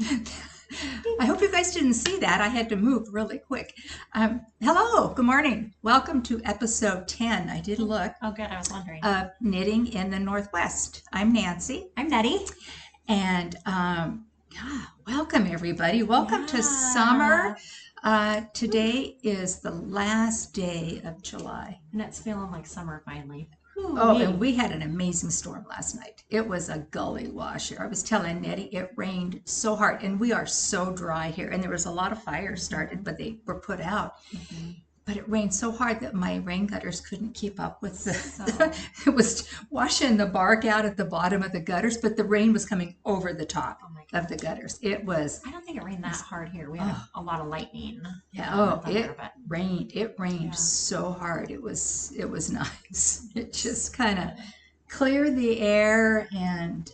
I hope you guys didn't see that. I had to move really quick. Hello, good morning. Welcome to episode 10. I did look. Oh, good. I was wondering. Of Knitting in the Northwest. I'm Nancy. I'm Nettie. And welcome everybody. Welcome to summer. Today is the last day of July. And it's feeling like summer finally. And we had an amazing storm last night. It was a gully washer. I was telling Nettie, it rained so hard, and we are so dry here. And there was a lot of fires started, but they were put out. Mm-hmm. But it rained so hard that my rain gutters couldn't keep up with it was washing the bark out at the bottom of the gutters, but the rain was coming over the top of the gutters. It was. I don't think it rained that hard here. We had a lot of lightning. Yeah. It rained so hard. It was nice. It just kind of cleared the air, and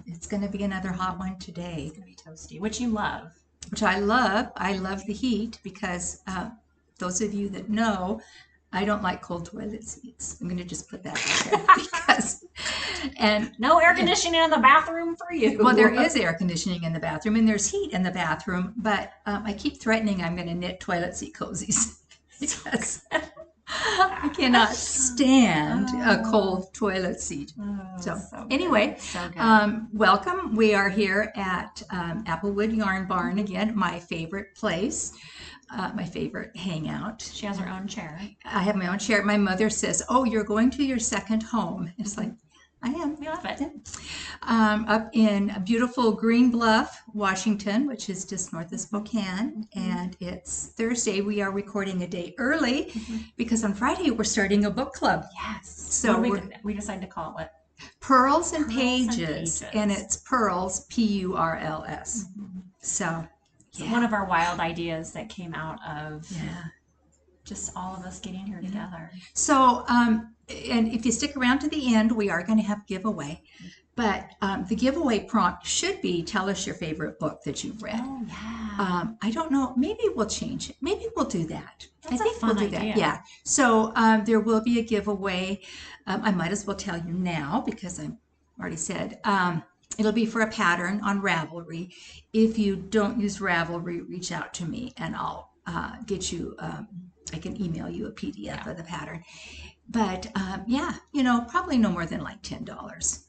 it's going to be another hot one today. It's going to be toasty, which you love. Which I love. I love the heat because. Those of you that know, I don't like cold toilet seats. I'm going to just put that out there no air conditioning in the bathroom for you. Well, there is air conditioning in the bathroom, and there's heat in the bathroom, but I keep threatening I'm going to knit toilet seat cozies because I cannot stand a cold toilet seat. So anyway, welcome. We are here at Applewoodyarnbarn again, my favorite place. My favorite hangout. She has her own chair. I have my own chair. My mother says, "Oh, you're going to your second home." It's like, I am. We love it. Up in beautiful Green Bluff, Washington, which is just north of Spokane. And it's Thursday. We are recording a day early because on Friday we're starting a book club. Yes. So we decided to call it Pearls and Pages. And it's Pearls, P-U-R-L-S. So... Yeah. One of our wild ideas that came out of just all of us getting here together. So, and if you stick around to the end, we are going to have a giveaway. But the giveaway prompt should be, tell us your favorite book that you've read. Oh, yeah. I don't know. Maybe we'll change it. Maybe we'll do that. That's a fun idea. That. Yeah. So there will be a giveaway. I might as well tell you now because I've already said. It'll be for a pattern on Ravelry. If you don't use Ravelry, reach out to me and I'll get you, I can email you a PDF of the pattern. But probably no more than like $10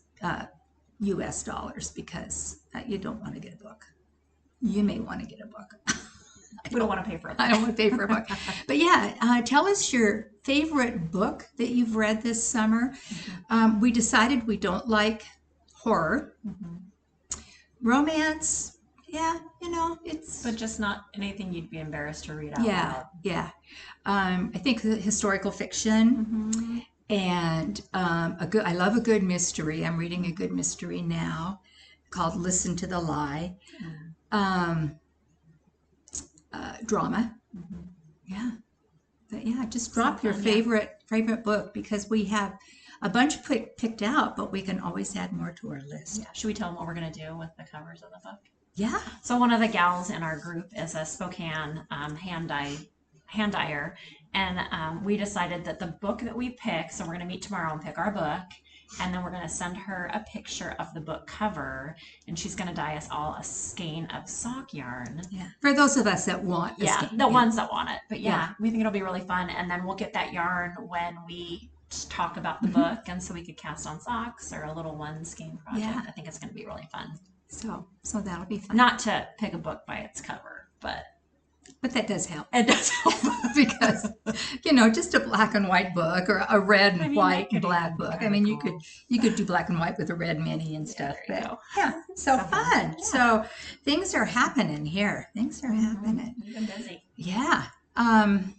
US dollars because you don't want to get a book. You may want to get a book. We don't want to pay for a book. I don't want to pay for a book. But tell us your favorite book that you've read this summer. We decided we don't like horror, romance, it's... But just not anything you'd be embarrassed to read out loud. Yeah. I think historical fiction and I love a good mystery. I'm reading a good mystery now called Listen to the Lie. Drama. Yeah. But just drop your favorite book because we have a bunch picked out, but we can always add more to our list. Yeah. Should we tell them what we're going to do with the covers of the book? Yeah. So one of the gals in our group is a Spokane hand dyer, and we decided that the book that we pick, so we're going to meet tomorrow and pick our book, and then we're going to send her a picture of the book cover, and she's going to dye us all a skein of sock yarn. Yeah. For those of us that want the skein. The ones that want it. But we think it'll be really fun, and then we'll get that yarn when we talk about the book, and so we could cast on socks or a little one skein project. I think it's going to be really fun. So that'll be fun. Not to pick a book by its cover, but that does help. It does help because just a black and white book or a red and white and black book. I mean, you could do black and white with a red mini and stuff. But so fun. Yeah. So things are happening here. Things are happening. You've been busy. Yeah. And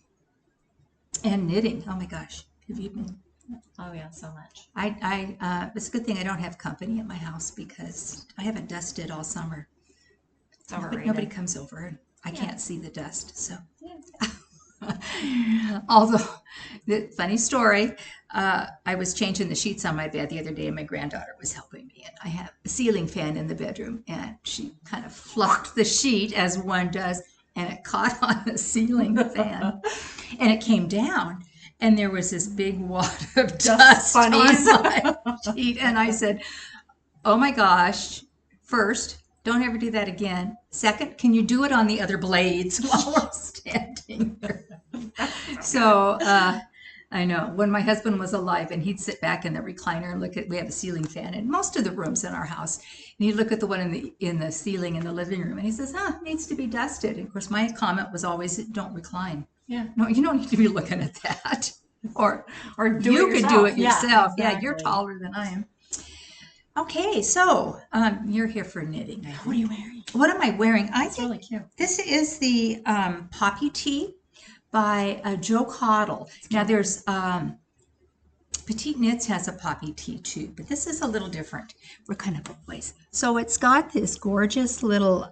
knitting. Oh my gosh. Have you been? Oh yeah, so much. It's a good thing I don't have company at my house because I haven't dusted all summer. It's overrated. Nobody comes over and I can't see the dust. So, although, the funny story, I was changing the sheets on my bed the other day and my granddaughter was helping me. And I have a ceiling fan in the bedroom and she kind of fluffed the sheet as one does and it caught on the ceiling fan and it came down. And there was this big wad of dust on my sheet. And I said, oh my gosh, first, Don't ever do that again. Second, can you do it on the other blades while we're standing there? So, I know when my husband was alive and he'd sit back in the recliner and look at, we have a ceiling fan in most of the rooms in our house. And he'd look at the one in the ceiling in the living room and he says, needs to be dusted. And of course, my comment was always, don't recline. Yeah. No, you don't need to be looking at that. Or do you could do it yourself. Yeah, Yeah, you're taller than I am. Okay, so you're here for knitting. What are you wearing? What am I wearing? It's really cute. This is the Poppy Tee by Joe Cowl. Now there's Petite Knits has a Poppy Tee too, but this is a little different. We're kind of both ways. So it's got this gorgeous little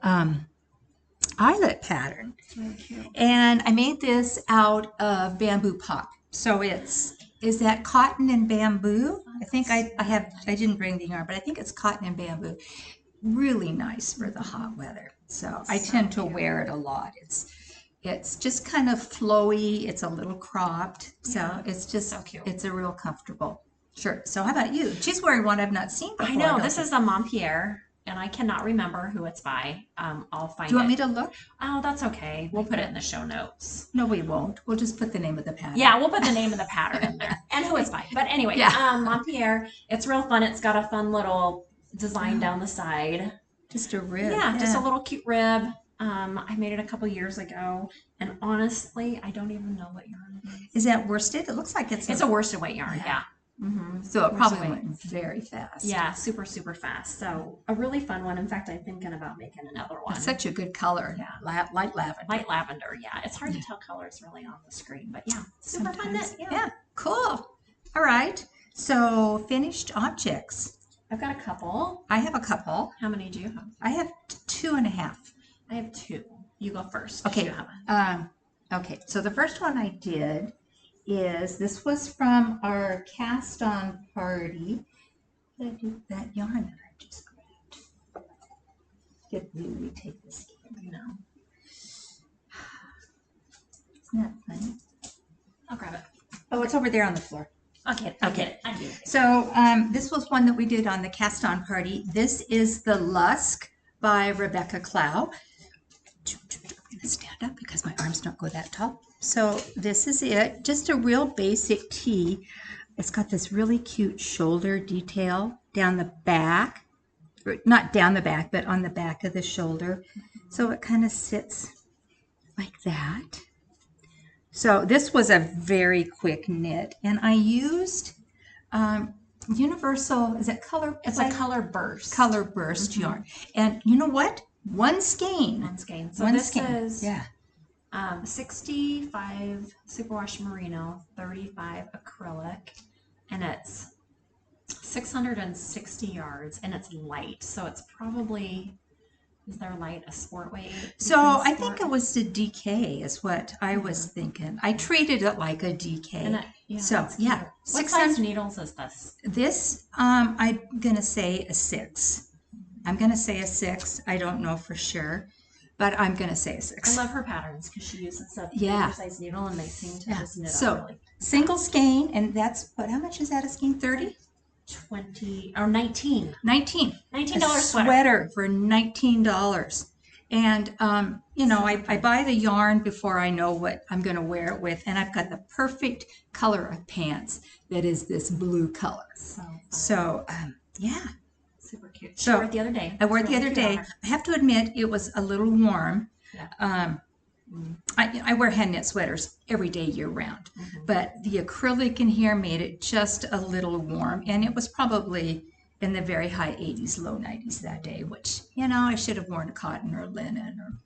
eyelet pattern. Really cute. And I made this out of bamboo pop. So is that cotton and bamboo? I think I didn't bring the yarn, but I think it's cotton and bamboo. Really nice for the hot weather. So I tend to wear it a lot. It's just kind of flowy. It's a little cropped. So it's just so cute. It's a real comfortable shirt. So how about you? She's wearing one I've not seen before. I know. This is a Montpierre, and I cannot remember who it's by. I'll find it. Do you want me to look? Oh, that's okay. We'll put it in the show notes. No, we won't. We'll just put the name of the pattern. Yeah, we'll put the name of the pattern in there and who it's by. But anyway, Montpierre. It's real fun. It's got a fun little design down the side. Just a rib. Yeah, just a little cute rib. I made it a couple years ago, and honestly, I don't even know what yarn it is. Is that worsted? It looks like it's a worsted weight yarn. Yeah. Mm-hmm. So it probably went very fast. Yeah, super, super fast. So a really fun one. In fact, I'm thinking about making another one. It's such a good color. Yeah. Light lavender. Light lavender, yeah. It's hard to tell colors really on the screen, but yeah, super fun knit. Yeah, cool. All right. So finished objects. I've got a couple. I have a couple. How many do you have? I have 2.5. I have 2. You go first. Okay. Okay. So the first one I did is, this was from our cast-on party. Did I do that yarn that I just grabbed? Did we take this? No. Isn't that funny? I'll grab it. Oh, it's over there on the floor. Okay. I get it. So this was one that we did on the cast-on party. This is the Lusk by Rebecca Cowl. I'm going to stand up because my arms don't go that tall. So this is it. Just a real basic tee. It's got this really cute shoulder detail down the back. Not down the back, but on the back of the shoulder. So it kind of sits like that. So this was a very quick knit, and I used universal, is it color? It's a color burst. Color burst yarn. And you know what? One skein. So this is 65 superwash merino, 35 acrylic, and it's 660 yards, and it's light. So it's probably, is there light a sport weight? So I think it was the DK is what I was thinking. I treated it like a DK. So yeah. What size needles is this? This, I'm going to say a 6. I'm going to say a 6. I don't know for sure, but I'm going to say a 6. I love her patterns because she uses a size needle, and they seem to just knit so really single skein, and that's what, how much is that a skein? 30? 20 or 19. $19 sweater for $19. And you know, I buy the yarn before I know what I'm going to wear it with, and I've got the perfect color of pants that is this blue color. So yeah. Super cute. She wore it the other day. I wore it the other day. I have to admit it was a little warm. Yeah. I wear hand knit sweaters every day year round, but the acrylic in here made it just a little warm, and it was probably in the very high 80s, low 90s that day, which, you know, I should have worn a cotton or linen or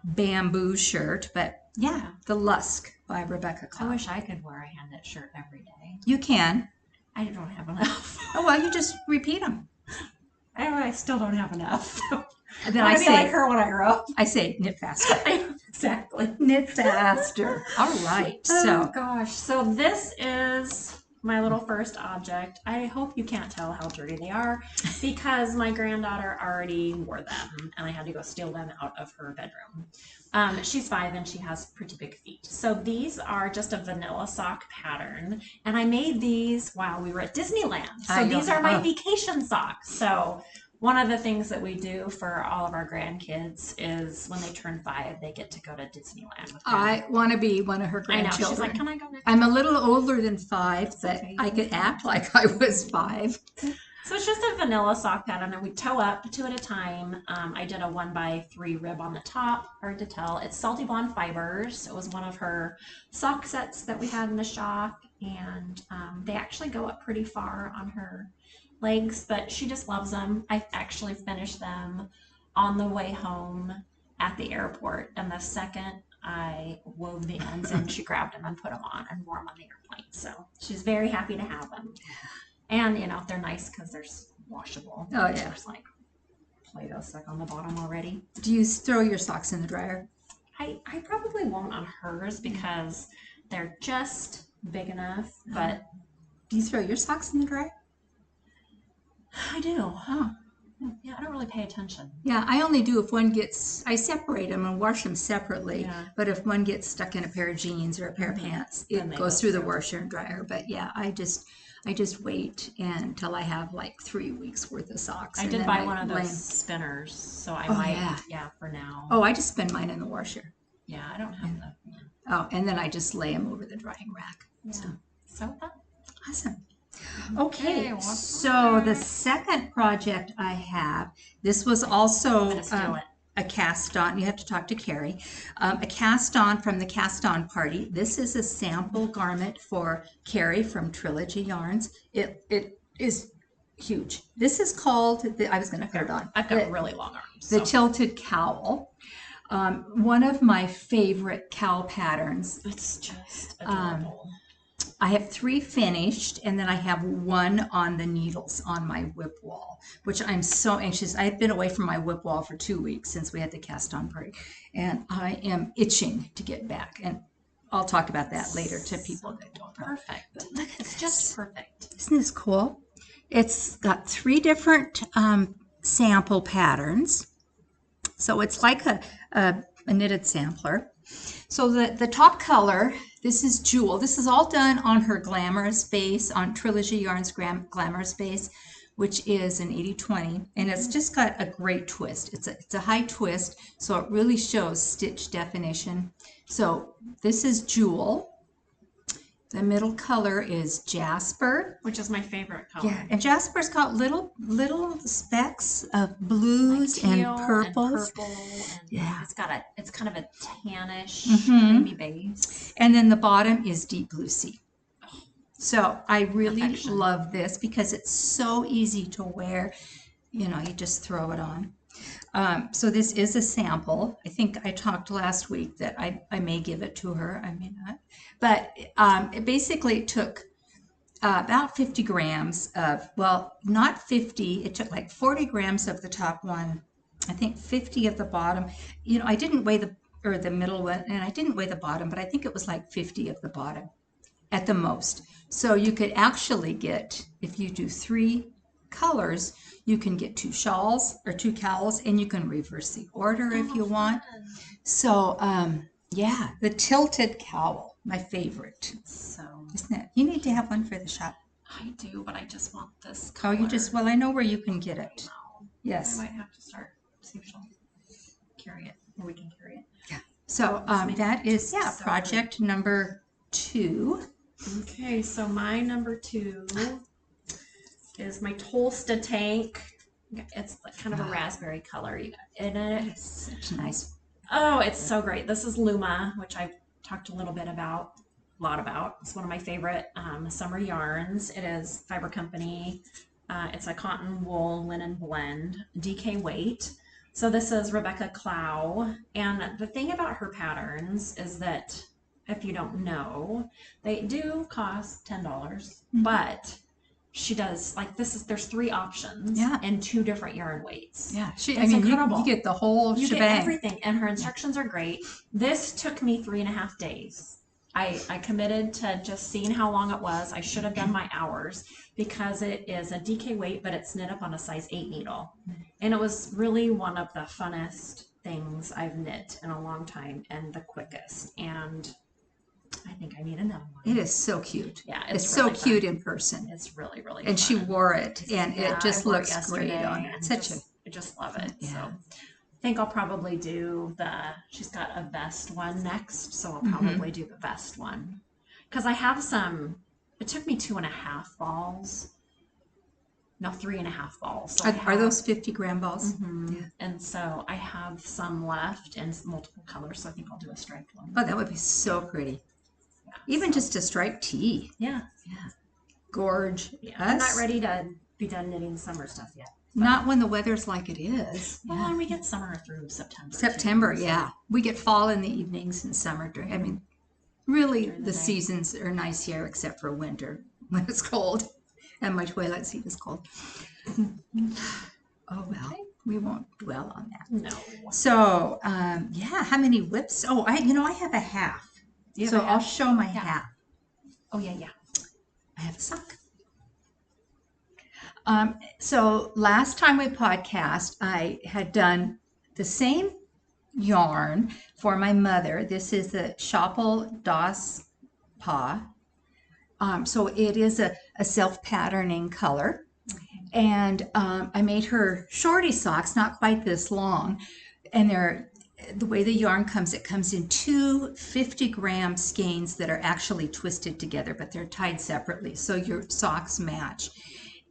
bamboo shirt, but the Lusk by Rebecca Cowl. I wish I could wear a hand knit shirt every day. You can. I don't have enough. Oh, well, you just repeat them. I still don't have enough. And then I say, like her when I grow up. I say knit faster. Exactly. Knit faster. All right. Oh gosh. So this is my little first object. I hope you can't tell how dirty they are because my granddaughter already wore them and I had to go steal them out of her bedroom. She's 5 and she has pretty big feet. So these are just a vanilla sock pattern, and I made these while we were at Disneyland. So these are my vacation socks. So one of the things that we do for all of our grandkids is when they turn 5, they get to go to Disneyland with them. I want to be one of her I know. grandchildren. She's like, can I go next? I'm a little older than 5, but okay. I could act like I was 5. So it's just a vanilla sock pattern, and we toe up 2 at a time. I did a 1x3 rib on the top, hard to tell. It's Salty Blonde Fibers. It was one of her sock sets that we had in the shop, and they actually go up pretty far on her legs, but she just loves them. I actually finished them on the way home at the airport, and the second I wove the ends in, she grabbed them and put them on and wore them on the airplane. So she's very happy to have them. And, you know, they're nice because they're washable. Oh, yeah. There's like Play-Doh stuck on the bottom already. Do you throw your socks in the dryer? I probably won't on hers because they're just big enough, but... Do you throw your socks in the dryer? I do. Oh. Yeah, I don't really pay attention. Yeah, I only do if one gets, I separate them and wash them separately. Yeah. But if one gets stuck in a pair of jeans or a pair of pants, it goes through the washer and dryer. But yeah, I just wait until I have like 3 weeks worth of socks. I did buy one of those spinners, so I might, for now. Oh, I just spin mine in the washer. Yeah, I don't have that. Yeah. Oh, and then I just lay them over the drying rack. Yeah. So fun. Awesome. Okay, so the second project I have, this was also a cast-on. You have to talk to Carrie. A cast-on from the Cast-On Party. This is a sample garment for Carrie from Trilogy Yarns. It is huge. This is called, I was going to put it on. I've got really long arms. The Tilted Cowl. One of my favorite cowl patterns. It's just adorable. I have 3 finished, and then I have 1 on the needles on my whip wall, which I'm so anxious. I've been away from my whip wall for 2 weeks since we had the cast-on party, and I am itching to get back. And I'll talk about that later to people that don't know. Perfect. But look, it's just perfect. Isn't this cool? It's got 3 different sample patterns. So it's like a knitted sampler. So the top color, this is Jewel. This is all done on her Glamorous base, on Trilogy Yarns Glamorous base, which is an 80/20, and it's just got a great twist. It's a high twist, so it really shows stitch definition. So this is Jewel. The middle color is Jasper, which is my favorite color. Yeah, and Jasper's got little specks of blues like and purples. And purple, and yeah, it's kind of a tannish, creamy base. And then the bottom is deep blue sea. So I really love this because it's so easy to wear. You know, you just throw it on. So this is a sample. I think I talked last week that I may give it to her. I may not. But it basically took about 50 grams of, well, not 50. It took like 40 grams of the top one. I think 50 of the bottom. You know, I didn't weigh the middle one, and I didn't weigh the bottom, but I think it was like 50 of the bottom at the most. So you could actually get, if you do 3 colors, you can get 2 shawls or 2 cowls, and you can reverse the order if you want. So, yeah, the Tilted Cowl, my favorite. So, isn't it? You need to have one for the shop. I do, but I just want this color. Oh, well, I know where you can get it. Yes. I might have to start, see if she'll carry it, or we can carry it. Yeah. So, that is, project number 2. Okay, so my number 2 is my Tolsta Tank. It's like kind of a raspberry color, and it's such nice. Oh, it's so great. This is Luma, which I've talked a lot about. It's one of my favorite summer yarns. It is Fiber Company. It's a cotton wool linen blend, DK weight. So this is Rebecca Cowl, and the thing about her patterns is that if you don't know, they do cost $10, but she does like there's 3 options and 2 different yarn weights. Yeah, it's incredible. You get the whole shebang. You get everything, and her instructions are great. This took me 3.5 days. I committed to just seeing how long it was. I should have done my hours because it is a DK weight, but it's knit up on a size 8 needle, and it was really one of the funnest things I've knit in a long time and the quickest. And I think I need another one. It is so cute. Yeah, it's really so cute fun. in person. It's really, really and fun. she wore it, and yeah, it just looks great yesterday, on her. I just love it. Yeah. So I think I'll probably do she's got a vest one next, so I'll probably do the vest one. Because I have some, it took me 2.5 balls. No, 3.5 balls. So are those 50-gram balls? Yeah. And so I have some left in multiple colors, so I think I'll do a striped one. Oh, that would be so pretty. Yeah, even just a striped tee. Yeah. Gorge. Yeah. I'm not ready to be done knitting summer stuff yet. Not when the weather's like it is. Well, and we get summer through September. September, too, yeah. We get fall in the evenings and summer during. I mean, really, the seasons are nice here, except for winter when it's cold, and my twilight seat is cold. Oh well, we won't dwell on that. No. So, yeah. How many whips? Oh, I have a half. So I'll show my half. Oh yeah. I have a sock. So last time we podcast, I had done the same yarn for my mother. This is the Shoppel Das Pa. So it is a self-patterning color. And I made her shorty socks, not quite this long. And the way the yarn comes, it comes in 2 50-gram skeins that are actually twisted together, but they're tied separately. So your socks match.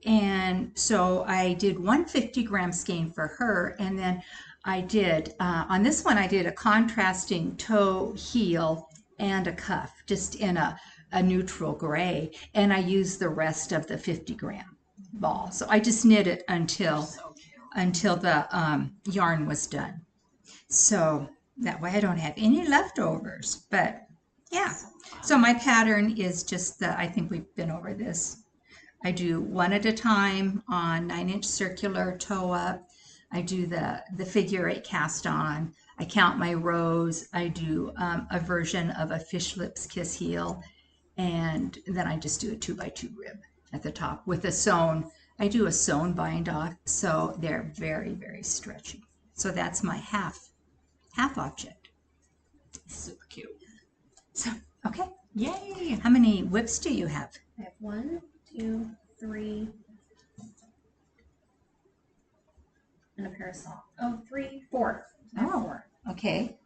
And so I did 1 50-gram skein for her. And then I did, on this one, I did a contrasting toe, heel, and a cuff, just in a neutral gray. And I used the rest of the 50-gram ball. So I just knit it until the yarn was done. So that way I don't have any leftovers. But yeah, so my pattern is just I think we've been over this. I do 1 at a time on 9-inch circular toe up. I do the figure 8 cast on. I count my rows. I do a version of a fish lips kiss heel. And then I just do a 2x2 rib at the top with a sewn. I do a sewn bind off, so they're very, very stretchy. So that's my half object. Super cute. So, okay. Yay! How many whips do you have? I have 1, 2, 3, and a pair of socks. Oh, 3, 4. Oh, 4. Okay.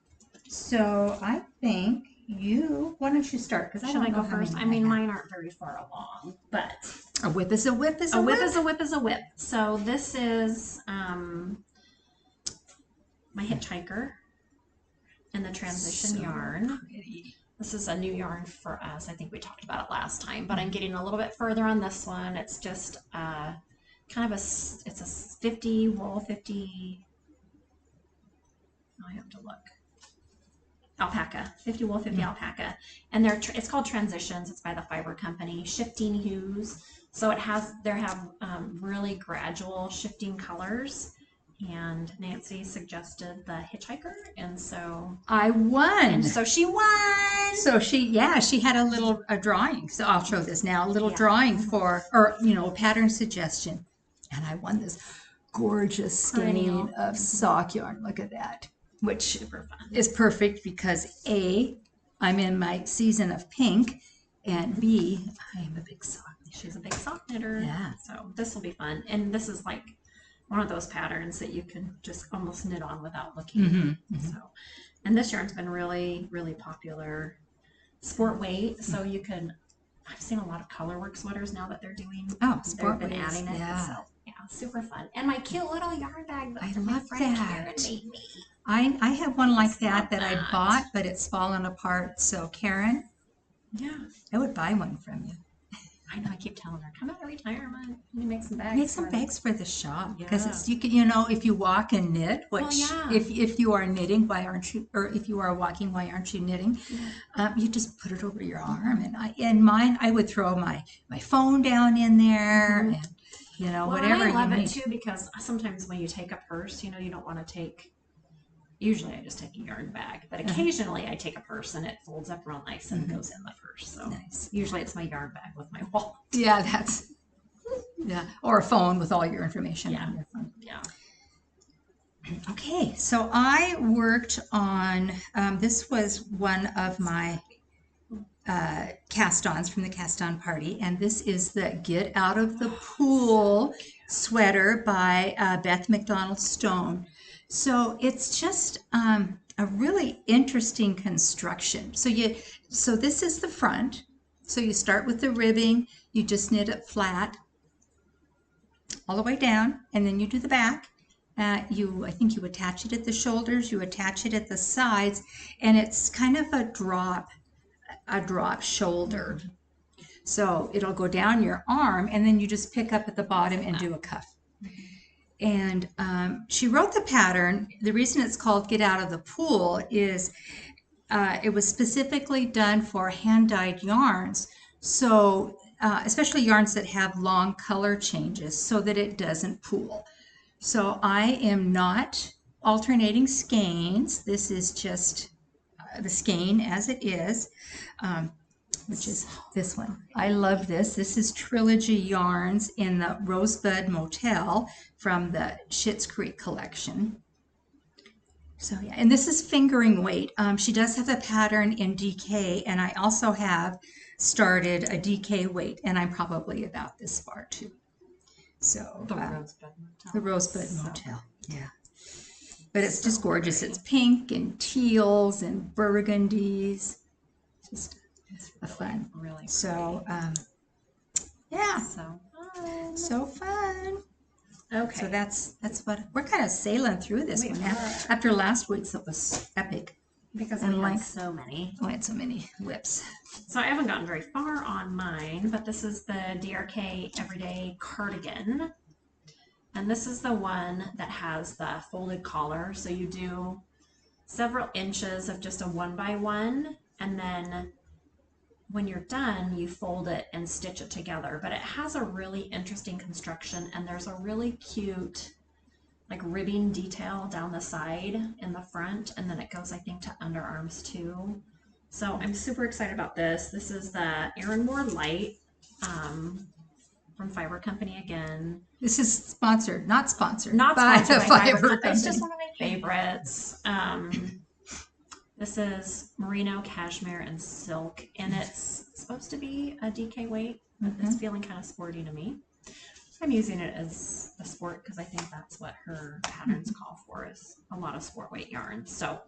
So I think why don't you start? Because I don't know go first. I mean, mine aren't very far along, but a whip is a whip is a whip. Is a whip is a whip. So this is my hitchhiker and the transition yarn. Pretty. This is a new yarn for us. I think we talked about it last time, but I'm getting a little bit further on this one. It's just it's a 50 wool 50. I have to look. Alpaca, 50 wool 50 alpaca, and it's called Transitions. It's by the Fiber Company. Shifting hues. So they have really gradual shifting colors. And Nancy suggested the hitchhiker, and so I won. And so she won. So she had a drawing. So I'll show this now. A little drawing a pattern suggestion, and I won this gorgeous skein of sock yarn. Look at that, which is perfect because A, I'm in my season of pink, and B, I am a big sock knitter. She's a big sock knitter. Yeah. So this will be fun, and this is like one of those patterns that you can just almost knit on without looking. So, and this yarn's been really, really popular. Sport weight, so you can. I've seen a lot of colorwork sweaters now that they're doing. Oh, sport weight. Adding it. Yeah. So, yeah, super fun. And my cute little yarn bag that I my love friend that. Karen made me. I have one like that love I that. bought, but it's fallen apart. So Karen, Yeah. I would buy one from you. I know. I keep telling her, come out of retirement, you make some bags. Make some bags for the shop because Yeah. it's if you walk and knit, which if you are knitting, why aren't you? Or if you are walking, why aren't you knitting? You just put it over your arm, and mine I would throw my phone down in there, and whatever. I love you it need. too because sometimes when you take a purse, you don't want to take. Usually I just take a yarn bag, but occasionally I take a purse and it folds up real nice and goes in the purse. So Nice. usually it's my yarn bag with my wallet. Yeah, or a phone with all your information Yeah. on your phone. Yeah. Okay, so I worked on this was one of my cast-ons from the cast-on party, and this is the Get Out of the Pool sweater by Beth McDonald Stone. So it's just a really interesting construction. So this is the front. So you start with the ribbing, you just knit it flat all the way down, and then you do the back. I think you attach it at the shoulders, you attach it at the sides, and it's kind of a drop shoulder. So it'll go down your arm, and then you just pick up at the bottom and do a cuff. And she wrote the pattern. The reason it's called Get Out of the Pool is it was specifically done for hand-dyed yarns. So especially yarns that have long color changes so that it doesn't pool. So I am not alternating skeins. This is just the skein as it is, which is this one. I love this. This is Trilogy Yarns in the Rosebud Motel from the Schitt's Creek collection. So yeah, and this is fingering weight. She does have a pattern in DK, and I also have started a DK weight, and I'm probably about this far too. So the Rosebud Motel. The Rosebud Motel, yeah. But it's just gorgeous. Pretty. It's pink and teals and burgundies. Just a fun. Really pretty. So yeah. So fun. Okay. So that's what we're kind of sailing through this one after last week's. It was epic because we had so many. We had so many whips. So I haven't gotten very far on mine, but this is the DRK Everyday Cardigan. And this is the one that has the folded collar. So you do several inches of just a 1x1, and then when you're done, you fold it and stitch it together. But it has a really interesting construction, and there's a really cute like ribbing detail down the side in the front, and then it goes, I think, to underarms too. So I'm super excited about this. This is the Erin Moore Light from Fiber Company again. This is sponsored, not sponsored. Not sponsored by Fiber Company. Company. It's just one of my favorites. This is merino, cashmere, and silk, and it's supposed to be a DK weight, but it's feeling kind of sporty to me. I'm using it as a sport because I think that's what her patterns call for, is a lot of sport weight yarns. So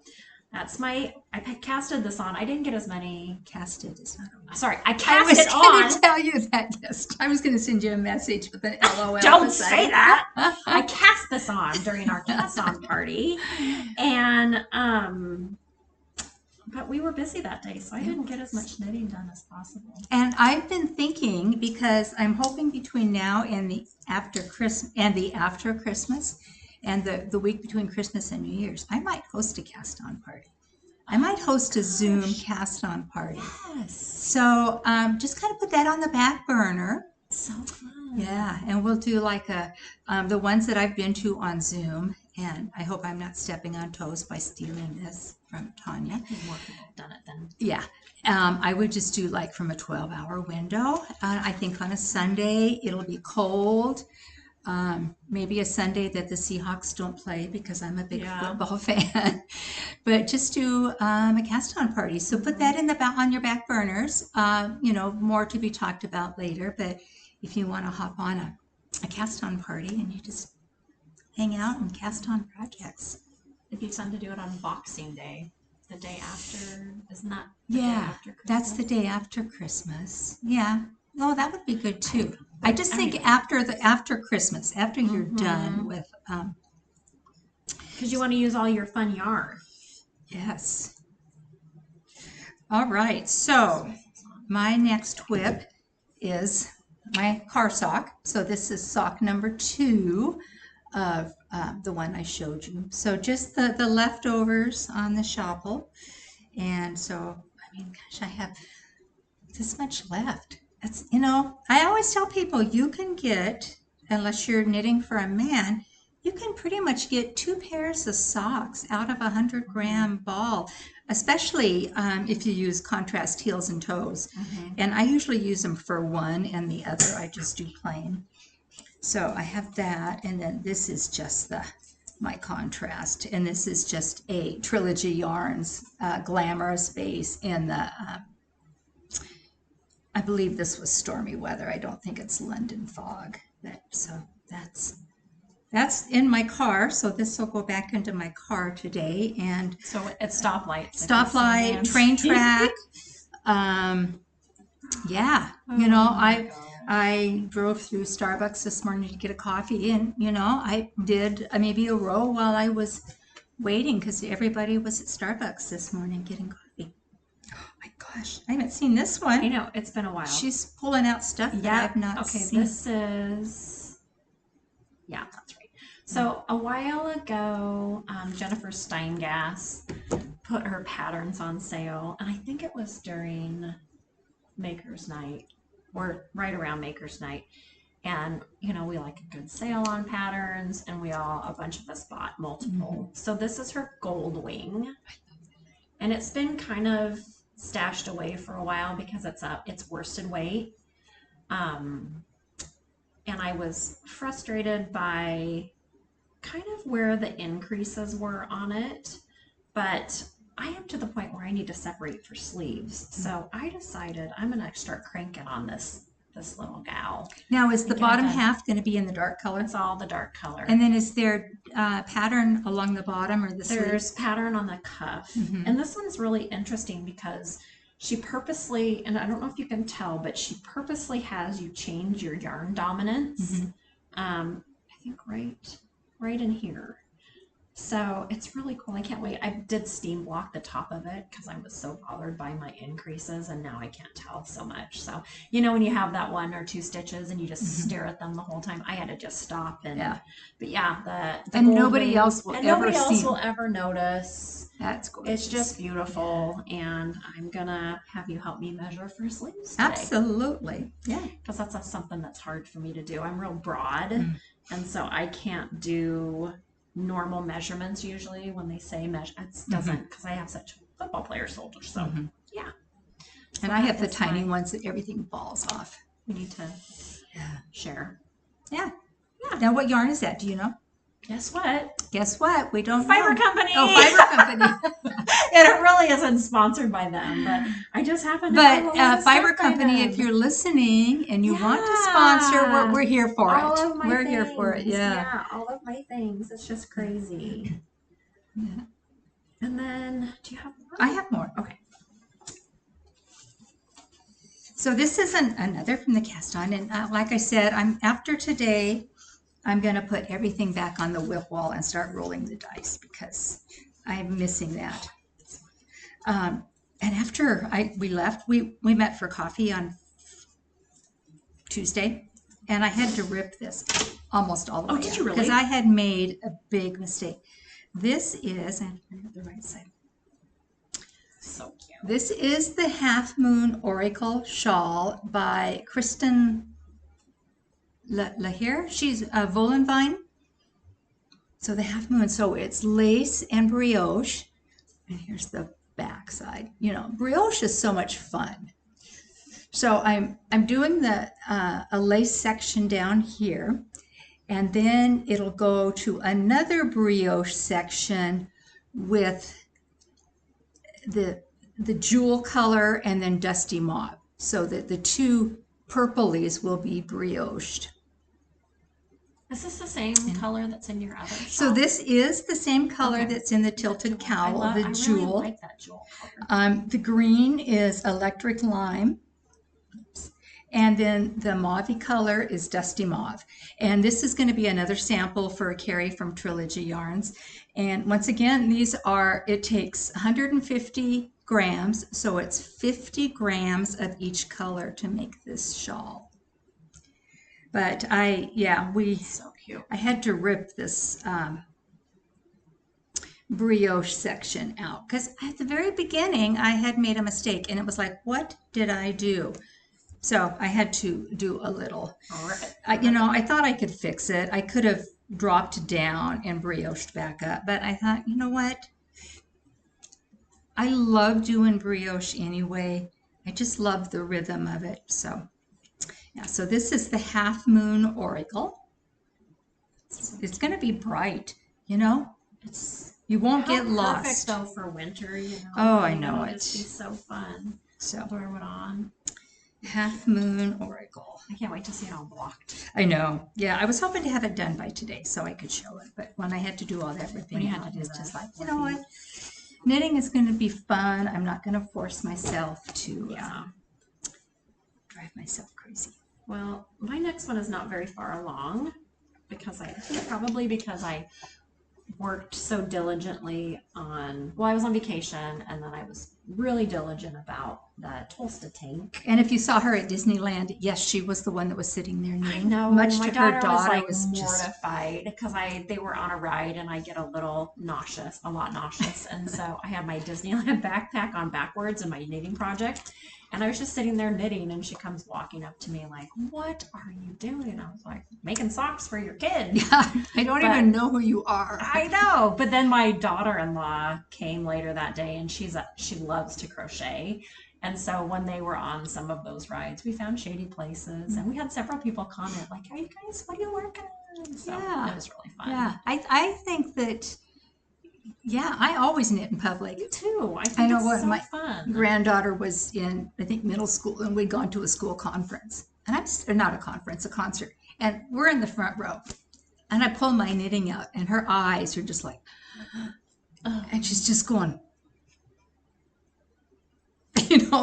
that's I casted this on. I didn't get as many. Casted is not a word. Sorry, I cast it on. I was going to tell you that, yes. I was going to send you a message with an LOL. Don't say that. I cast this on during our cast-on party, and but we were busy that day, so I didn't get as much knitting done as possible. And I've been thinking, because I'm hoping between now and the after Christmas and the week between Christmas and New Year's, I might host a cast-on party. I might host a Zoom cast-on party. Yes. So just kind of put that on the back burner. So fun. Yeah, and we'll do like the ones that I've been to on Zoom, and I hope I'm not stepping on toes by stealing this from Tanya. I think more people have done it then. Yeah. I would just do like from a 12-hour window. I think on a Sunday it'll be cold. Maybe a Sunday that the Seahawks don't play because I'm a big football fan. But just do a cast-on party. So put that in on your back burners. More to be talked about later. But if you want to hop on a cast-on party and you just hang out and cast on projects. It'd be fun to do it on Boxing Day, the day after. Isn't that the day after Christmas? That's the day after Christmas. Yeah. Oh, that would be good too. I just think after Christmas, after you're done with because you want to use all your fun yarn. Yes. All right. So my next whip is my car sock. So this is sock number 2 of the one I showed you. So just the leftovers on the shovel. And so, I mean, gosh, I have this much left. It's, I always tell people you can get, unless you're knitting for a man, you can pretty much get 2 pairs of socks out of a 100-gram ball, especially if you use contrast heels and toes. And I usually use them for one, and the other I just do plain. So I have that, and then this is just my contrast, and this is just a Trilogy Yarns Glamorous base in the I believe this was stormy weather. I don't think it's London fog. So that's in my car. So this will go back into my car today. And so it's stoplights. Stoplight, train track. Yeah, you know, I drove through Starbucks this morning to get a coffee, and you know, I did maybe a row while I was waiting because everybody was at Starbucks this morning getting coffee. Oh my gosh, I haven't seen this one. I know, it's been a while. She's pulling out stuff that I've not seen. This is, yeah, that's right. So a while ago, Jennifer Steingass put her patterns on sale, and I think it was during Maker's Night or right around Maker's Night. And you know, we like a good sale on patterns, and a bunch of us bought multiple. So this is her Goldwing, and it's been kind of stashed away for a while because it's worsted weight. And I was frustrated by kind of where the increases were on it, but I am to the point where I need to separate for sleeves. So I decided I'm going to start cranking on this little gal. Now, is the bottom half going to be in the dark color? It's all the dark color. And then is there pattern along the bottom or the sleeve? There's pattern on the cuff. And this one's really interesting because she purposely, and I don't know if you can tell, but she purposely has you change your yarn dominance. I think right in here. So it's really cool. I can't wait. I did steam block the top of it because I was so bothered by my increases, and now I can't tell so much. So, you know, when you have that 1 or 2 stitches and you just stare at them the whole time, I had to just stop. And but yeah, and nobody else will ever notice. That's gorgeous. It's just beautiful, and I'm gonna have you help me measure for sleeves today. Absolutely, yeah, because that's something that's hard for me to do. I'm real broad, and so I can't do normal measurements usually when they say measure. It doesn't, because I have such football player shoulders. So yeah, and I have the tiny ones that everything falls off. We need to share. Yeah. Now, what yarn is that? Do you know? Guess what? Guess what? We don't Fiber know. Company. Oh, Fiber Company. And it really isn't sponsored by them, but I just happen to know. But Fiber Company, if you're listening and you want to sponsor, we're here for all it. Of my we're things. here for it. Yeah, all of my things. It's just crazy. Yeah. And then, do you have more? I have more. Okay. So this is another from the cast on, and like I said, after today, I'm going to put everything back on the whip wall and start rolling the dice because I'm missing that. And after we left, we met for coffee on Tuesday, and I had to rip this almost all the way. Oh, did you really? Because I had made a big mistake. This is, and I have the right side. So cute. This is the Half Moon Oracle Shawl by Kristen Lahire. She's a Volenvine. So the Half Moon. So it's lace and brioche. And here's the back side. You know, brioche is so much fun. So I'm doing a lace section down here, and then it'll go to another brioche section with the jewel color and then dusty mauve, so that the two purplies will be brioche. Is this the same color that's in your other shawl? So this is the same color that's in the tilted cowl, the jewel. I really like that jewel color. The green is electric lime. And then the mauve color is dusty mauve. And this is going to be another sample for Carrie from Trilogy Yarns. And once again, it takes 150 grams, so it's 50 grams of each color to make this shawl. But so cute. I had to rip this brioche section out because at the very beginning I had made a mistake, and it was like, what did I do? So I had to do a little. All right. I thought I could fix it. I could have dropped down and brioche back up, but I thought, you know what? I love doing brioche anyway. I just love the rhythm of it. So, yeah. So this is the Half Moon Oracle. It's going to be bright. You know, you won't get lost. Perfect though for winter. You know. Oh, I know it. It'd be so fun. So throw it on. Half Moon Oracle. I can't wait to see it all blocked. I know. Yeah, I was hoping to have it done by today so I could show it. But when I had to do all that ripping, You had to do it's the just like, you know what? Knitting is going to be fun. I'm not going to force myself to drive myself crazy. Well, my next one is not very far along because I worked so diligently on, well, I was on vacation and then I was really diligent about the Tolsta Tank. And if you saw her at Disneyland, yes, she was the one that was sitting there knitting. No, much my to her daughter was like mortified because they were on a ride and I get a lot nauseous, and so I had my Disneyland backpack on backwards in my knitting project, and I was just sitting there knitting, and she comes walking up to me like, "What are you doing?" And I was like, "Making socks for your kid." Yeah, I don't even know who you are. I know, but then my daughter-in-law came later that day, and she loves to crochet. And so when they were on some of those rides, we found shady places, and we had several people comment like, "Are you guys? What are you working on?" So yeah, it was really fun. Yeah, I think that. Yeah, I always knit in public. Me too. I know it's so my fun. Granddaughter was in, I think, middle school, and we'd gone to a school conference, and not a conference, a concert, and we're in the front row, and I pull my knitting out, and her eyes are just like, and she's just going.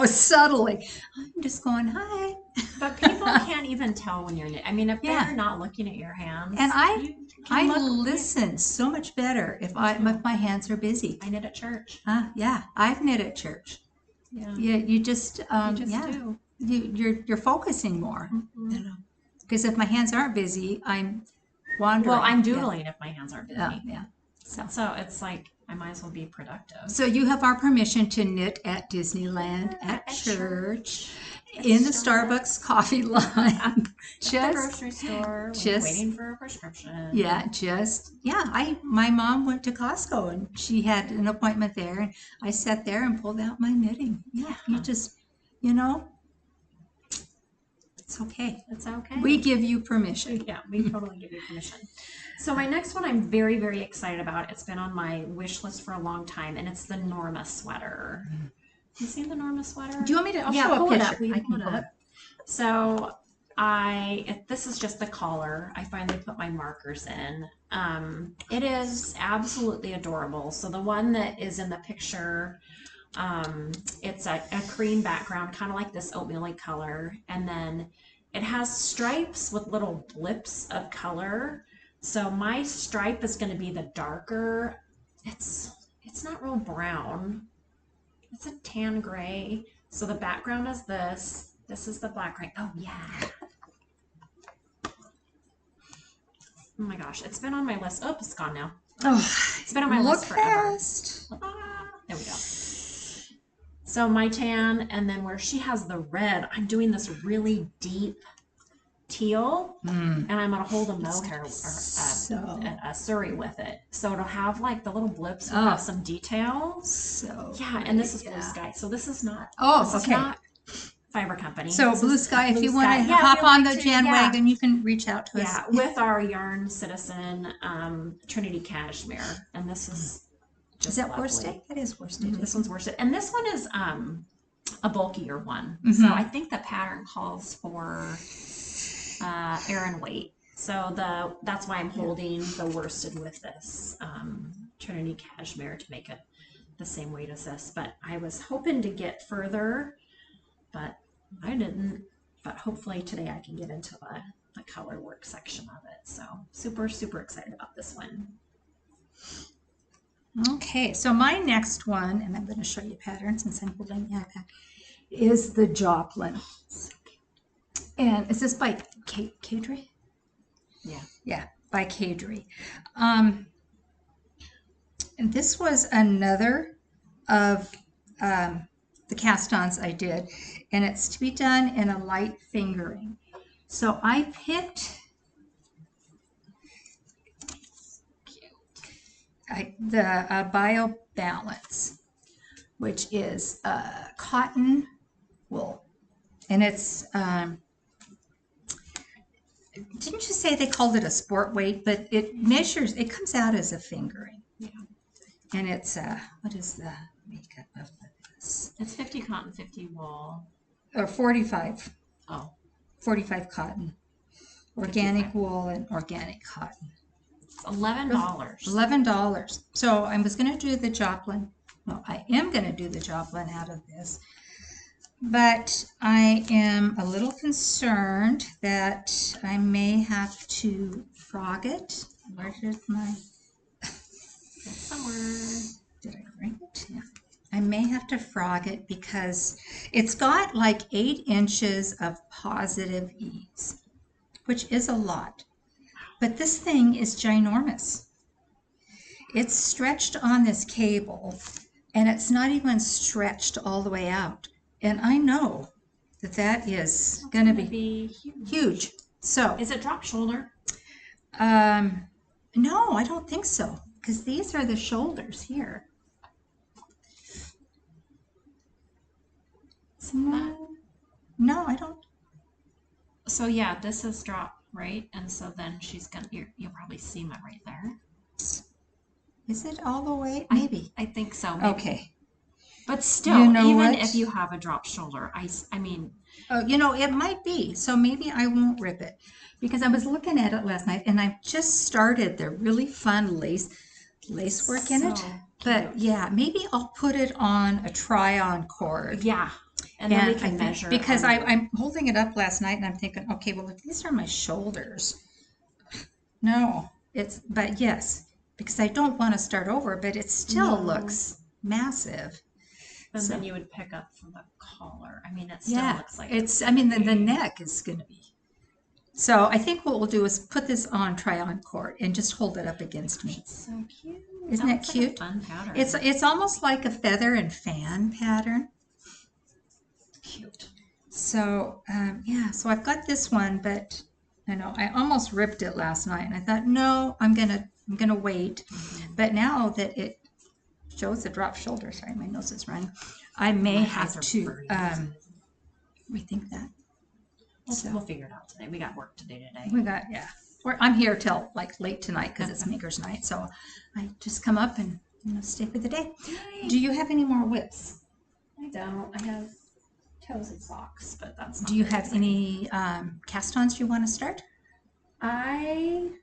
Subtly. I'm just going, hi. But people can't even tell when you're knitting. I mean, if they're not looking at your hands. And I listen so much better if my hands are busy. I knit at church. Yeah, I've knit at church. Yeah. You just do. You're focusing more. Because if my hands aren't busy, I'm wandering. Well, I'm doodling if my hands aren't busy. Yeah. So it's like I might as well be productive. So you have our permission to knit at Disneyland, at church, in the Starbucks coffee line, just at the grocery store, waiting for a prescription. Yeah, my mom went to Costco and she had an appointment there, and I sat there and pulled out my knitting. Yeah, you just, it's okay. It's okay. We give you permission. Yeah, we totally give you permission. So my next one I'm very, very excited about. It's been on my wish list for a long time, and it's the Norma Sweater. You seen the Norma Sweater? Do you want me to? I'll show a picture. I can pull it up. So this is just the collar. I finally put my markers in. It is absolutely adorable. So the one that is in the picture, it's a cream background, kind of like this oatmeal color, and then it has stripes with little blips of color. So my stripe is going to be the darker. It's not real brown. It's a tan gray. So the background is this. This is the black gray. Oh yeah. Oh my gosh, it's been on my list. Oh, it's gone now. Oh, it's been on my list forever. There we go. So my tan, and then where she has the red, I'm doing this really deep teal, and I'm gonna hold a mohair or a surrey with it, so it'll have like the little blips will have some detail. So yeah, and this is Blue Sky. So this is not not Fiber Company. So Blue Sky, if you want to hop on the bandwagon, you can reach out to us. Yeah, with our Yarn Citizen Trinity Cashmere, and this is just that worsted? That is worsted. This one's worsted, and this one is a bulkier one. So I think the pattern calls for Aran weight. So that's why I'm holding the worsted with this Trinity Cashmere to make it the same weight as this. But I was hoping to get further, but I didn't. But hopefully today I can get into the color work section of it. So super, super excited about this one. Okay, so my next one, and I'm going to show you a pattern since I'm holding the iPad, is the Joplin. And is this by Kadri? Yeah, by Kadri. And this was another of the cast-ons I did, and it's to be done in a light fingering. So I picked the Bio Balance, which is cotton wool, and it's didn't you say they called it a sport weight? But it measures, it comes out as a fingering. Yeah. And it's what is the makeup of this? It's 50 cotton, 50 wool. or 45, Oh, 45 cotton. Organic wool and organic cotton. it's $11. $11. So I was going to do the Joplin. No, I am going to do the Joplin out of this. But I am a little concerned that I may have to frog it. Where did my... Somewhere. Did I bring it? Yeah. I may have to frog it because it's got like 8 inches of positive ease, which is a lot. But this thing is ginormous. It's stretched on this cable, and it's not even stretched all the way out. And I know that that is going to be huge. So, is it drop shoulder? no, I don't think so, because these are the shoulders here. So no, I don't. So yeah, this is drop, right? And so then she's gonna, you'll probably seam it right there. Is it all the way? Maybe. I think so. Maybe. Okay. But still, You know even what? if you have a drop shoulder, I mean, You know, it might be. So maybe I won't rip it, because I was looking at it last night and I just started the really fun lace work in it. So But cute. yeah, maybe I'll put it on a try-on cord. yeah. And then we I can think- measure. because under. I'm holding it up last night and I'm thinking, okay, well, if these are my shoulders, no, but yes, because I don't want to start over, but it still No. looks massive. And so- then you would pick up from the collar. I mean, it still looks like I mean, the neck is going to be. So I think what we'll do is put this on try-on cord and just hold it up against me. It's so cute. Isn't That it looks like a cute? fun pattern. It's almost like a feather and fan pattern. cute. So yeah, so I've got this one, but I know I almost ripped it last night, and I thought, no, I'm gonna wait. But now that it shows the drop shoulder, sorry, my nose is running, I may My have eyes are to burning. rethink that. We'll figure it out today. We got work to do today. We got I'm here till like late tonight because it's Maker's Night, so I just come up and stay for the day. Do you have any more whips? I don't. I have toes and socks, but that's not Do you very have exciting. any cast-ons you want to start? I'm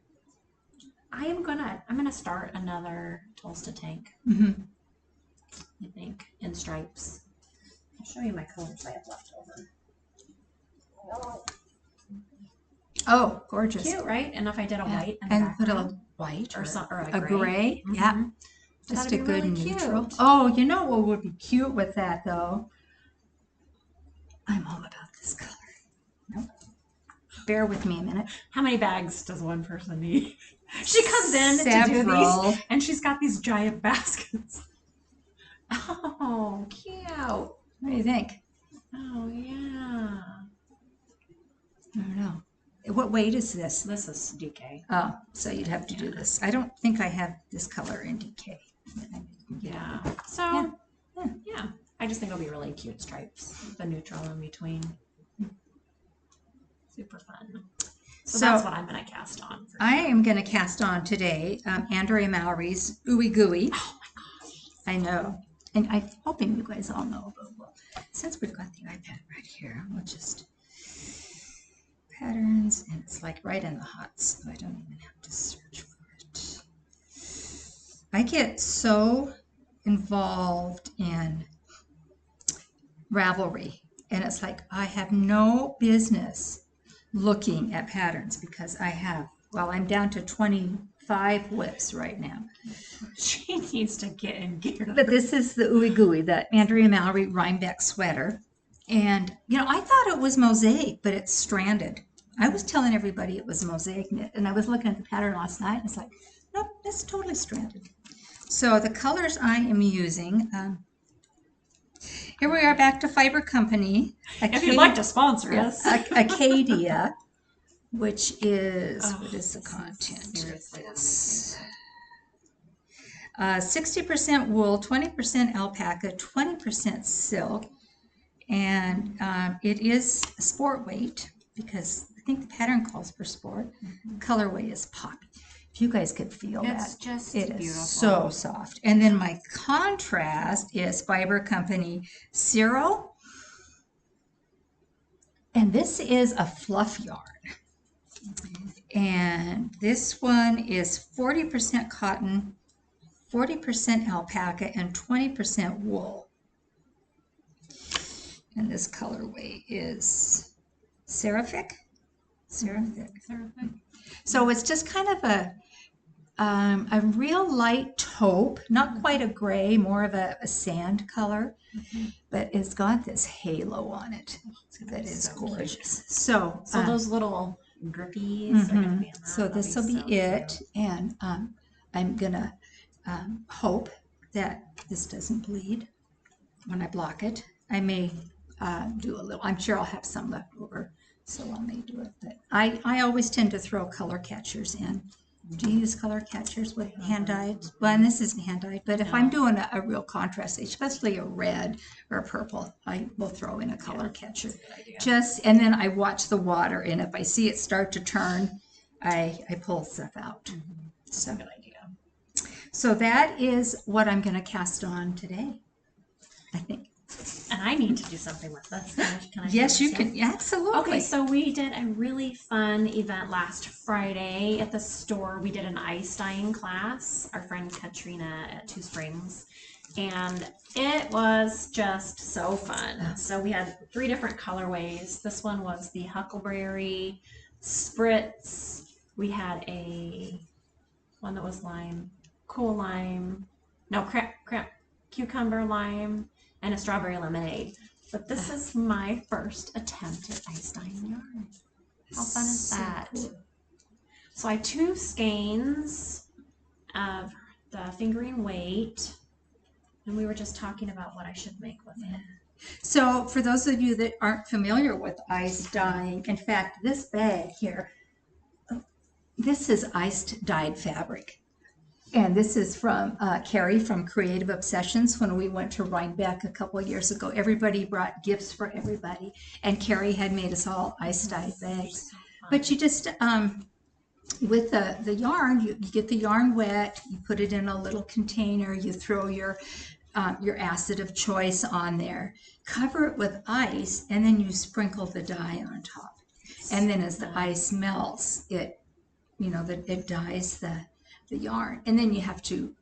gonna start another Tolsta Tank, Mm-hmm. I think, in stripes. I'll show you my colors I have left over. Oh, gorgeous. Cute, right? And if I did a white in the and put background, a white or a a gray. gray. Yeah, Mhm. just a That'd be good really neutral. cute. Oh, you know what would be cute with that though? I'm all about this color. Nope. Bear with me a minute. How many bags does one person need? She comes in to do Several. these, and she's got these giant baskets. Oh, cute. What do you think? Oh, yeah. I don't know. What weight is this? This is DK. Oh, so you'd have to do this. I don't think I have this color in DK. Yeah. So, yeah. I just think it'll be really cute stripes. The neutral in between. Super fun. So that's what I'm going to cast on. I am going to cast on today Andrea Mowry's Ooey Gooey. Oh my gosh. I know. And I'm hoping you guys all know, but well, since we've got the iPad right here, we'll just patterns, and it's like right in the hot, so I don't even have to search for it. I get so involved in Ravelry, and it's like I have no business looking at patterns because I'm down to 25 whips right now. She needs to get in gear. But this is the Ooey Gooey, the Andrea Mallory Rhinebeck sweater. And, I thought it was mosaic, but it's stranded. I was telling everybody it was mosaic knit, and I was looking at the pattern last night, and it's like, nope, it's totally stranded. So the colors I am using, here we are back to Fiber Company. If you'd like to sponsor us. Acadia, which is, what is the content? Seriously, It's 60% wool, 20% alpaca, 20% silk, and it is a sport weight because I think the pattern calls for sport. Colorway is poppy. If you guys could feel It's that, just it is beautiful. so soft. And then my contrast is Fiber Company Zero. And this is a fluff yarn. And this one is 40% cotton, 40% alpaca, and 20% wool. And this colorway is Seraphic. Seraphic. So it's just kind of a real light taupe, not quite a gray, more of a sand color, but it's got this halo on it that is so gorgeous. Cute. So those little grippies are going to be in that. So this will be it, cute. And I'm gonna hope that this doesn't bleed when I block it. I may do a little. I'm sure I'll have some left over, so I may do it. But I always tend to throw color catchers in. Do you use color catchers with hand dyed? Well, and this isn't hand dyed, but if I'm doing a real contrast, especially a red or a purple, I will throw in a color catcher. Just, and then I watch the water, and if I see it start to turn, I pull stuff out. So good idea. So that is what I'm going to cast on today, I think. And I need to do something with this. Can I yes, you can. Absolutely. Okay, so we did a really fun event last Friday at the store. We did an ice dyeing class, our friend Katrina at Two Springs, and it was just so fun. So we had 3 different colorways. This one was the Huckleberry Spritz. We had one that was lime, cool lime, no, cucumber lime, and a strawberry lemonade. But this is my first attempt at ice dyeing yarn. How fun is that? Cool. So I have 2 skeins of the fingering weight, and we were just talking about what I should make with it. So for those of you that aren't familiar with ice dyeing, in fact, this bag here, this is iced dyed fabric. And this is from Carrie from Creative Obsessions. When we went to Rhinebeck a couple of years ago, everybody brought gifts for everybody. And Carrie had made us all ice-dyed bags. But you just, with the yarn, you get the yarn wet, you put it in a little container, you throw your acid of choice on there, cover it with ice, and then you sprinkle the dye on top. And then as the ice melts, it dyes the yarn, and then you have to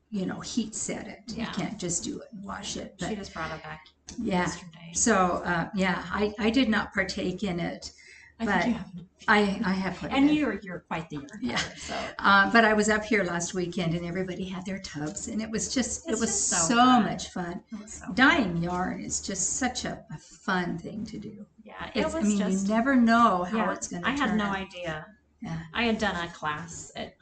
heat set it. You can't just do it and wash it. But she just brought it back yesterday. So I did not partake in it, but I have put it and in. You're quite the yarn so but I was up here last weekend, and everybody had their tubs, and it was so much fun. Dyeing yarn is just such a fun thing to do. You never know how it's going to turn. I had no idea. I had done a class at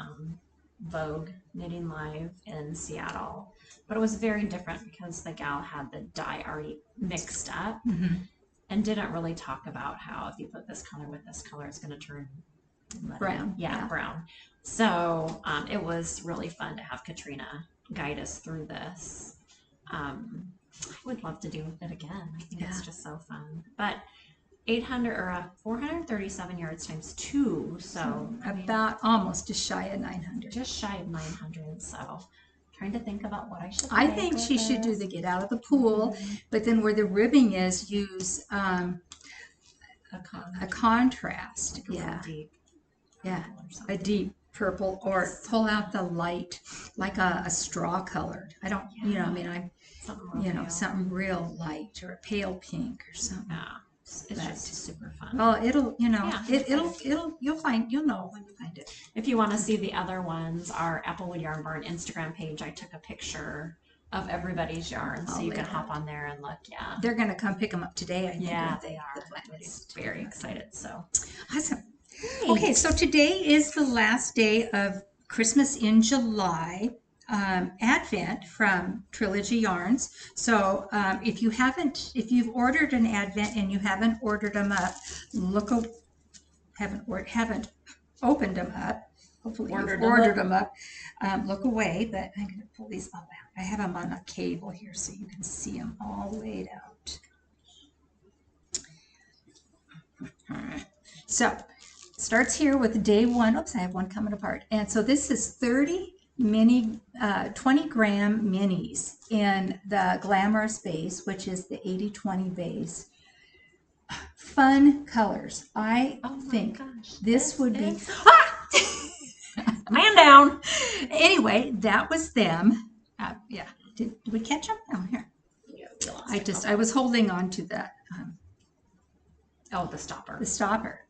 Vogue Knitting Live in Seattle, but it was very different because the gal had the dye already mixed up and didn't really talk about how if you put this color with this color, it's going to turn brown. Brown. So it was really fun to have Katrina guide us through this. I would love to do it again. I think it's just so fun. But 437 yards times 2, so about almost just shy of 900. Just shy of 900. So trying to think about what I should. I think she should do the get out of the pool, but then where the ribbing is, use a contrast. A deep purple, or pull out the light, like a straw colored. I don't, something real light, or a pale pink or something. It's just super fun. Well, you'll know when you find it. If you want to see the other ones, our Applewoodyarnbarn Instagram page, I took a picture of everybody's yarn, so you can hop on there and look. They're going to come pick them up today. I think. They are. Very excited. So awesome. Okay, so today is the last day of Christmas in July. Advent from Trilogy Yarns. So if you've ordered an Advent and you haven't ordered them up, haven't opened them up. Hopefully you've ordered them up. Look away, but I'm going to pull these all out. I have them on a cable here so you can see them all laid out. So starts here with day 1. Oops, I have one coming apart. And so this is 30 20 gram minis in the Glamorous base, which is the 80-20 base fun colors. I Oh my think gosh. this would be. is- Man down. Anyway, that was them. Yeah. Did we catch them? Oh, here. Yeah, we lost I a just, couple. I was holding on to that, Oh, the stopper. the stopper.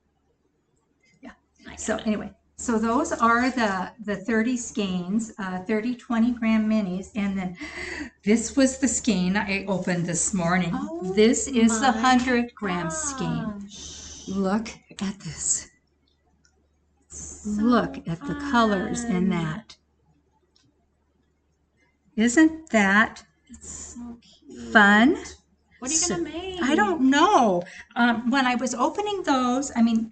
I got So it. anyway, so those are the 30 skeins, 30, 20 gram minis. And then this was the skein I opened this morning. Oh This is the my 100-gram skein. gosh. Look at this. So Look at the colors in fun. that. Isn't that It's so cute. fun? What are you gonna make? I don't know. When I was opening those, I mean,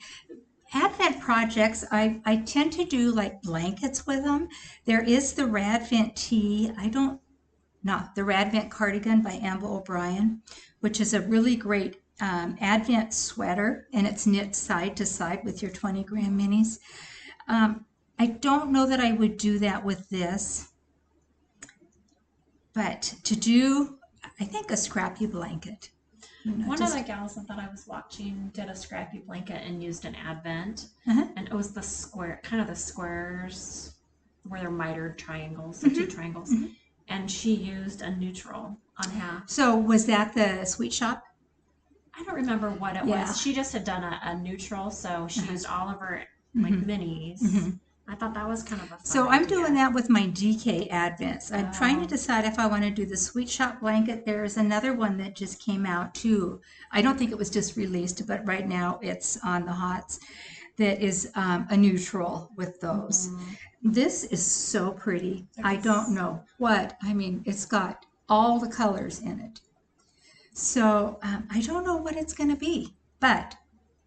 Advent projects, I tend to do like blankets with them. There is the Radvent tee. The Radvent cardigan by Amber O'Brien, which is a really great Advent sweater, and it's knit side to side with your 20-gram minis. I don't know that I would do that with this, but to do, I think, a scrappy blanket. One of the gals that I was watching did a scrappy blanket and used an Advent, and it was the square, kind of the squares where they're mitered triangles, the two triangles, and she used a neutral on half. So was that the Sweet Shop? I don't remember what it Yeah. was. She just had done a neutral, so she used all of her like minis. I thought that was kind of a fun So I'm idea. doing that with my DK Advents. I'm trying to decide if I want to do the Sweet Shop blanket. There's another one that just came out too. I don't think it was just released, but right now it's on the hots. That is a neutral with those. This is so pretty. I don't know what. I mean, it's got all the colors in it. So I don't know what it's going to be. But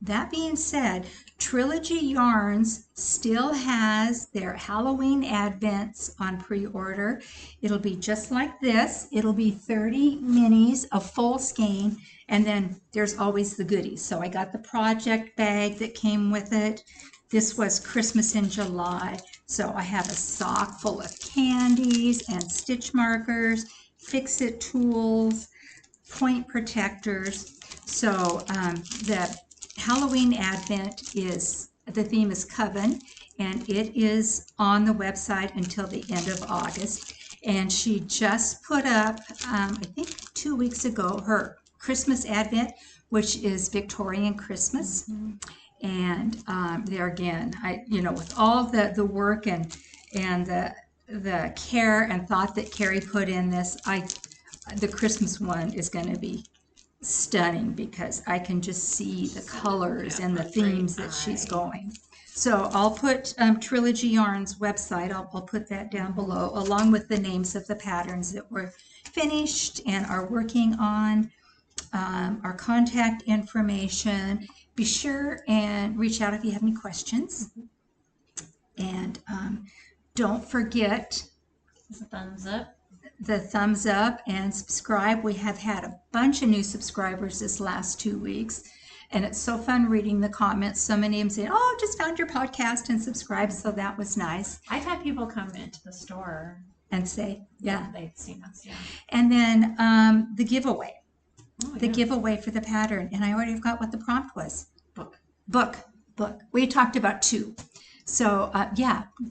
that being said, Trilogy Yarns still has their Halloween Advents on pre-order. It'll be just like this. It'll be 30 minis, a full skein, and then there's always the goodies. So I got the project bag that came with it. This was Christmas in July. So I have a sock full of candies and stitch markers, fix-it tools, point protectors. So the Halloween Advent the theme is Coven, and it is on the website until the end of August. And she just put up, I think 2 weeks ago, her Christmas Advent, which is Victorian Christmas. And there again, with all the work and the care and thought that Carrie put in this, the Christmas one is going to be stunning because I can just see the colors and the themes that she's going. So I'll put Trilogy Yarns website, I'll put that down below, along with the names of the patterns that were finished and are working on, our contact information. Be sure and reach out if you have any questions. And don't forget the thumbs up and subscribe. We have had a bunch of new subscribers this last 2 weeks, and it's so fun reading the comments. So many of them say, "Oh, just found your podcast and subscribed," so that was nice. I've had people come into the store and say, yeah, they've seen us. Yeah. And then the giveaway, Yeah. giveaway for the pattern, and I already forgot what the prompt was. Book. We talked about 2. So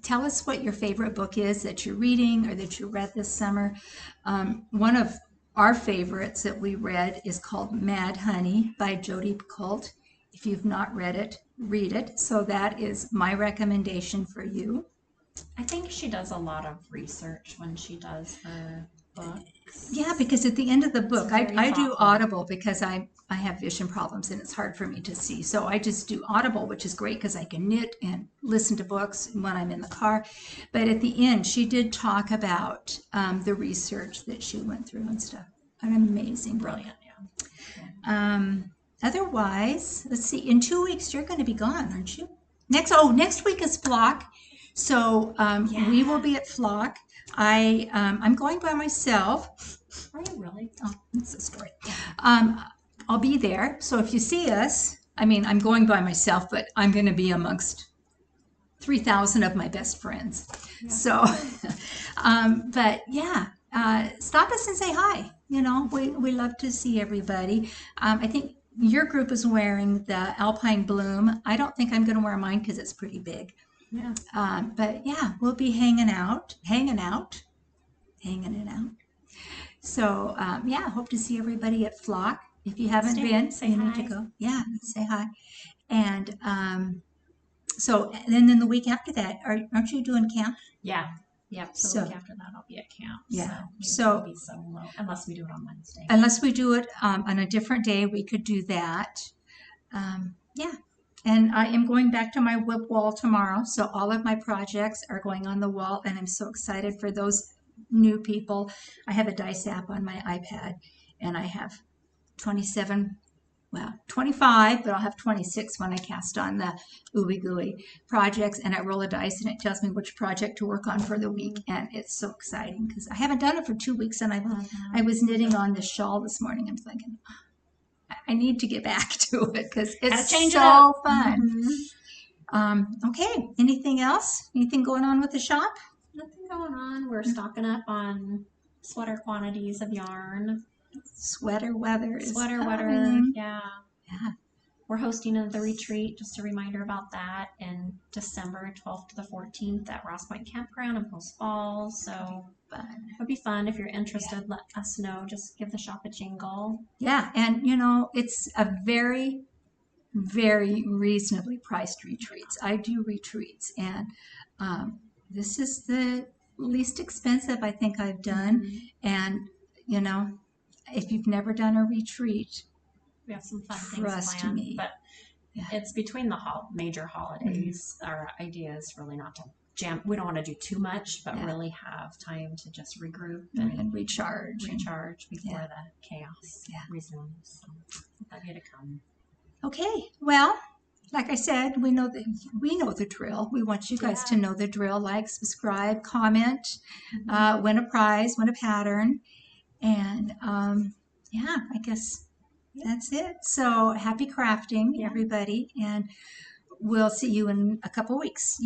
tell us what your favorite book is that you're reading or that you read this summer. One of our favorites that we read is called Mad Honey by Jodi Picoult. If you've not read it, read it. So that is my recommendation for you. I think she does a lot of research when she does her books. Yeah, because at the end of the book, I do thoughtful. Audible because I have vision problems and it's hard for me to see. So I just do Audible, which is great because I can knit and listen to books when I'm in the car. But at the end, she did talk about the research that she went through and stuff. An amazing book. Brilliant, yeah. Otherwise, let's see, in 2 weeks, you're going to be gone, aren't you? Next week is Flock. So we will be at Flock. I'm going by myself. Are you really? Oh, that's a story. I'll be there. So if you see us, I'm going by myself, but I'm going to be amongst 3,000 of my best friends. Yeah. So, but yeah, stop us and say hi. We love to see everybody. I think your group is wearing the Alpine Bloom. I don't think I'm going to wear mine because it's pretty big. Yeah. But yeah, we'll be hanging it out. So yeah, hope to see everybody at Flock. If you haven't been, say you hi. need to go. Yeah, say hi. And so, and then the week after that, aren't you doing camp? Yeah. Yep. So, So- the week after that, I'll be at camp. Yeah. So So- it'll be solo, unless we do it on Wednesday. Unless we do it on a different day, we could do that. Yeah. And I am going back to my whip wall tomorrow. So all of my projects are going on the wall, and I'm so excited for those new people. I have a dice app on my iPad, and I have 25, but I'll have 26 when I cast on the Ooey Gooey projects, and I roll a dice and it tells me which project to work on for the week, and it's so exciting because I haven't done it for 2 weeks, and I was knitting on this shawl this morning. I'm thinking I need to get back to it because it's so fun. Okay, anything else? Anything going on with the shop? Nothing going on. We're stocking up on sweater quantities of yarn. Sweater weather is Sweater coming. yeah. Yeah. We're hosting the retreat, just a reminder about that, in December 12th to the 14th at Ross Point Campground in Post Falls. So Fun. it'll be fun. If you're interested, let us know. Just give the shop a jingle. Yeah, and you know, it's a very, very reasonably priced retreats. I do retreats, and this is the least expensive I think I've done. And you know, if you've never done a retreat, We have some fun Trust things planned, me. but Yeah. it's between the major holidays. Our idea is really not to jam. We don't want to do too much, but Yeah. really have time to just regroup and recharge. before Yeah. the chaos Yeah. resumes. So invite you to come. Okay, well, like I said, we know the drill. We want you guys to know the drill. Like, subscribe, comment, win a prize, win a pattern, and yeah, I guess that's it. So happy crafting, everybody, and we'll see you in a couple weeks.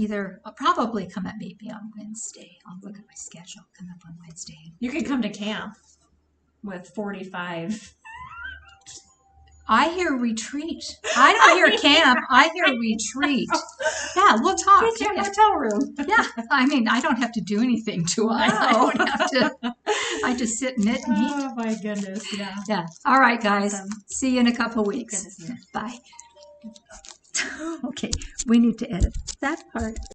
I'll probably come up maybe on Wednesday. I'll look at my schedule. Come up on Wednesday. You could come to camp with 45. I hear retreat. I don't hear camp. I hear retreat. Yeah, we'll talk. Get you a hotel room. Yeah, I mean, I don't have to do anything, do I? I don't have to. I just sit, knit, and eat. Oh my goodness, yeah. Yeah. All right, guys. Awesome. See you in a couple weeks. Good to see you. Bye. Okay, we need to edit that part.